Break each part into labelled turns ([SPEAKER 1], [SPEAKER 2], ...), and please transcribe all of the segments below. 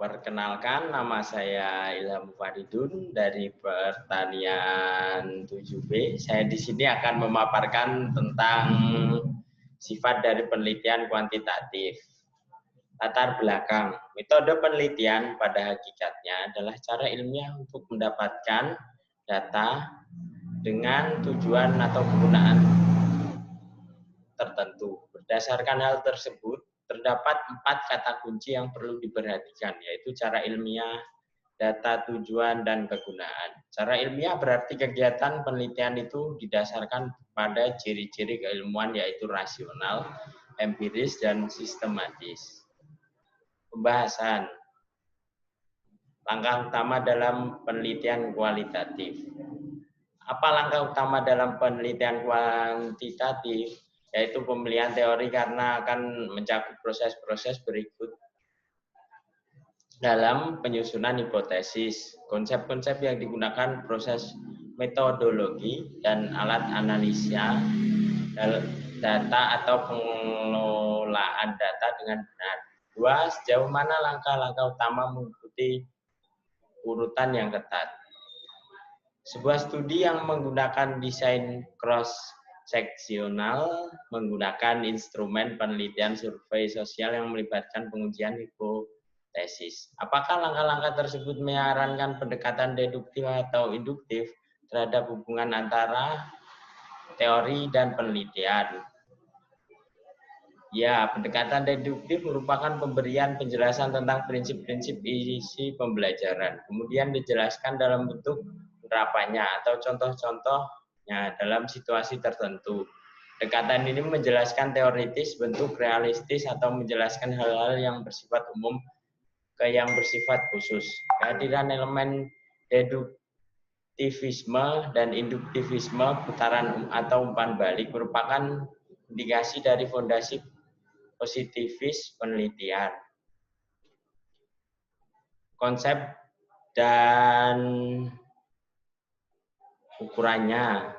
[SPEAKER 1] Perkenalkan, nama saya Ilham Faridun dari Pertanian 7B. Saya di sini akan memaparkan tentang sifat dari penelitian kuantitatif. Latar belakang, metode penelitian pada hakikatnya adalah cara ilmiah untuk mendapatkan data dengan tujuan atau penggunaan tertentu. Berdasarkan hal tersebut, terdapat 4 kata kunci yang perlu diperhatikan, yaitu cara ilmiah, data, tujuan, dan kegunaan. Cara ilmiah berarti kegiatan penelitian itu didasarkan pada ciri-ciri keilmuan, yaitu rasional, empiris, dan sistematis. Pembahasan. Langkah utama dalam penelitian kualitatif. Apa langkah utama dalam penelitian kuantitatif? Yaitu pemilihan teori karena akan mencakup proses-proses berikut dalam penyusunan hipotesis. Konsep-konsep yang digunakan proses metodologi dan alat analisa data atau pengelolaan data dengan benar. 2. Sejauh mana langkah-langkah utama mengikuti urutan yang ketat. Sebuah studi yang menggunakan desain cross-seksional menggunakan instrumen penelitian survei sosial yang melibatkan pengujian hipotesis. Apakah langkah-langkah tersebut menyarankan pendekatan deduktif atau induktif terhadap hubungan antara teori dan penelitian? Ya, pendekatan deduktif merupakan pemberian penjelasan tentang prinsip-prinsip isi pembelajaran. Kemudian dijelaskan dalam bentuk penerapannya atau contoh-contohnya dalam situasi tertentu. Pendekatan ini menjelaskan teoritis, bentuk realistis, atau menjelaskan hal-hal yang bersifat umum ke yang bersifat khusus. Kehadiran elemen deduktivisme dan induktivisme, putaran atau umpan balik, merupakan indikasi dari fondasi positivis penelitian. Konsep dan ukurannya.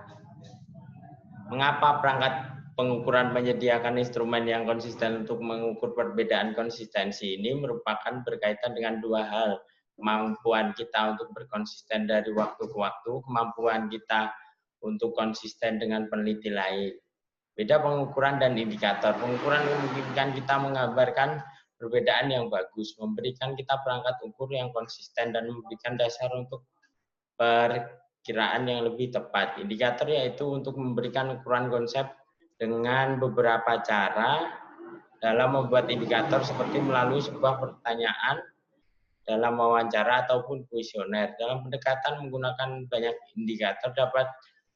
[SPEAKER 1] Mengapa perangkat pengukuran menyediakan instrumen yang konsisten untuk mengukur perbedaan konsistensi? Ini merupakan berkaitan dengan 2 hal. Kemampuan kita untuk berkonsisten dari waktu ke waktu, kemampuan kita untuk konsisten dengan peneliti lain. Beda pengukuran dan indikator. Pengukuran memungkinkan kita menggambarkan perbedaan yang bagus, memberikan kita perangkat ukur yang konsisten, dan memberikan dasar untuk perkiraan yang lebih tepat. Indikator yaitu untuk memberikan ukuran konsep dengan beberapa cara dalam membuat indikator, seperti melalui sebuah pertanyaan dalam wawancara ataupun kuesioner. Dalam pendekatan menggunakan banyak indikator dapat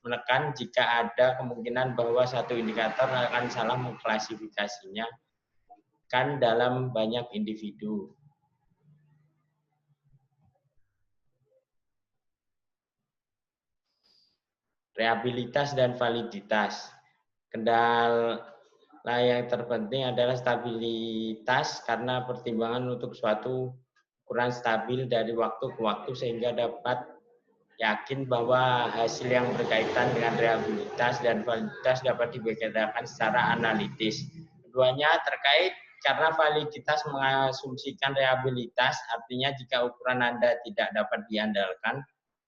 [SPEAKER 1] menekan jika ada kemungkinan bahwa satu indikator akan salah mengklasifikasinya kan dalam banyak individu. Reliabilitas dan validitas. Kendala yang terpenting adalah stabilitas, karena pertimbangan untuk suatu ukuran stabil dari waktu ke waktu sehingga dapat yakin bahwa hasil yang berkaitan dengan reliabilitas dan validitas dapat dibedakan secara analitis. Keduanya terkait karena validitas mengasumsikan reliabilitas, artinya jika ukuran Anda tidak dapat diandalkan,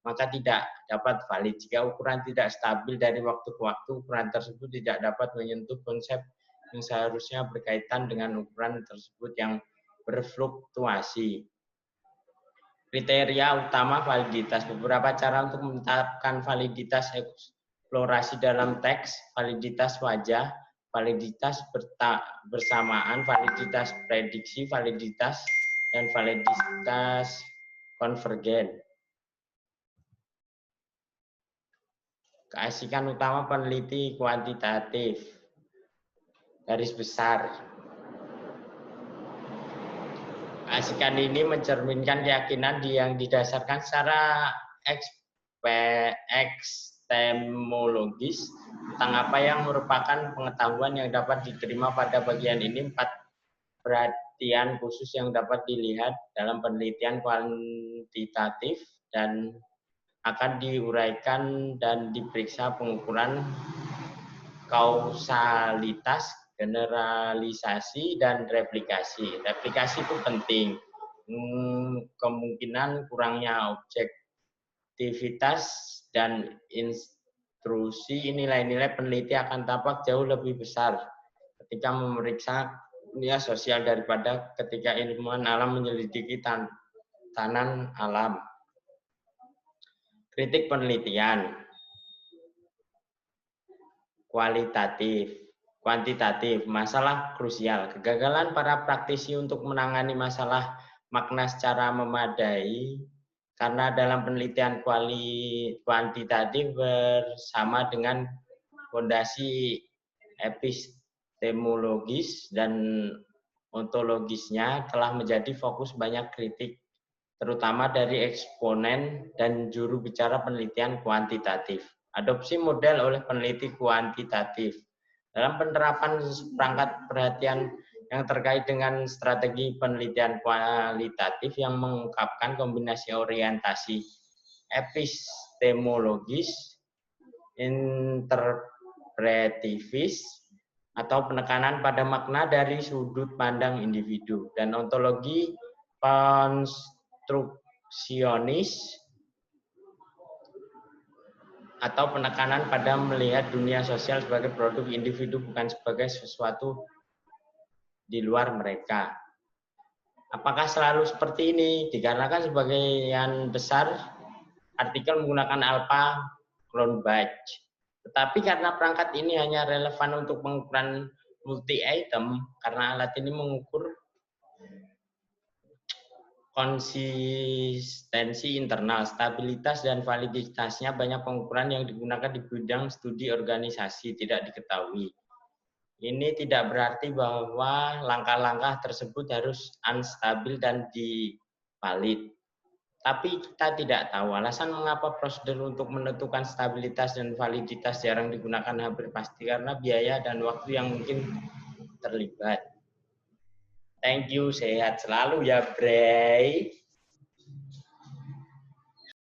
[SPEAKER 1] maka tidak dapat valid. Jika ukuran tidak stabil dari waktu ke waktu, ukuran tersebut tidak dapat menyentuh konsep yang seharusnya berkaitan dengan ukuran tersebut yang berfluktuasi. Kriteria utama validitas. Beberapa cara untuk menetapkan validitas eksplorasi dalam teks: validitas wajah, validitas bersamaan, validitas prediksi, validitas, dan validitas konvergen. Keasikan utama peneliti kuantitatif. Garis besar. Keasikan ini mencerminkan keyakinan yang didasarkan secara epistemologis tentang apa yang merupakan pengetahuan yang dapat diterima pada bagian ini. 4 perhatian khusus yang dapat dilihat dalam penelitian kuantitatif dan akan diuraikan dan diperiksa: pengukuran kausalitas, generalisasi, dan replikasi. Replikasi itu penting. kemungkinan kurangnya objektivitas dan intrusi nilai-nilai peneliti akan tampak jauh lebih besar ketika memeriksa dunia sosial daripada ketika ilmuwan alam menyelidiki tanan alam. Kritik penelitian. Kuantitatif, masalah krusial. Kegagalan para praktisi untuk menangani masalah makna secara memadai karena dalam penelitian kuantitatif bersama dengan fondasi epistemologis dan ontologisnya telah menjadi fokus banyak kritik, terutama dari eksponen dan juru bicara penelitian kuantitatif. Adopsi model oleh peneliti kuantitatif. Dalam penerapan perangkat perhatian yang terkait dengan strategi penelitian kualitatif yang mengungkapkan kombinasi orientasi epistemologis, interpretivis, atau penekanan pada makna dari sudut pandang individu, dan ontologi konstruksionis atau penekanan pada melihat dunia sosial sebagai produk individu bukan sebagai sesuatu di luar mereka. Apakah selalu seperti ini? Dikarenakan sebagian besar artikel menggunakan alpha Cronbach. Tetapi karena perangkat ini hanya relevan untuk pengukuran multi-item, karena alat ini mengukur konsistensi internal, stabilitas, dan validitasnya, banyak pengukuran yang digunakan di bidang studi organisasi tidak diketahui. Ini tidak berarti bahwa langkah-langkah tersebut harus unstabil dan divalid. Tapi kita tidak tahu alasan mengapa prosedur untuk menentukan stabilitas dan validitas jarang digunakan hampir pasti karena biaya dan waktu yang mungkin terlibat. Thank you, sehat selalu ya, Bray.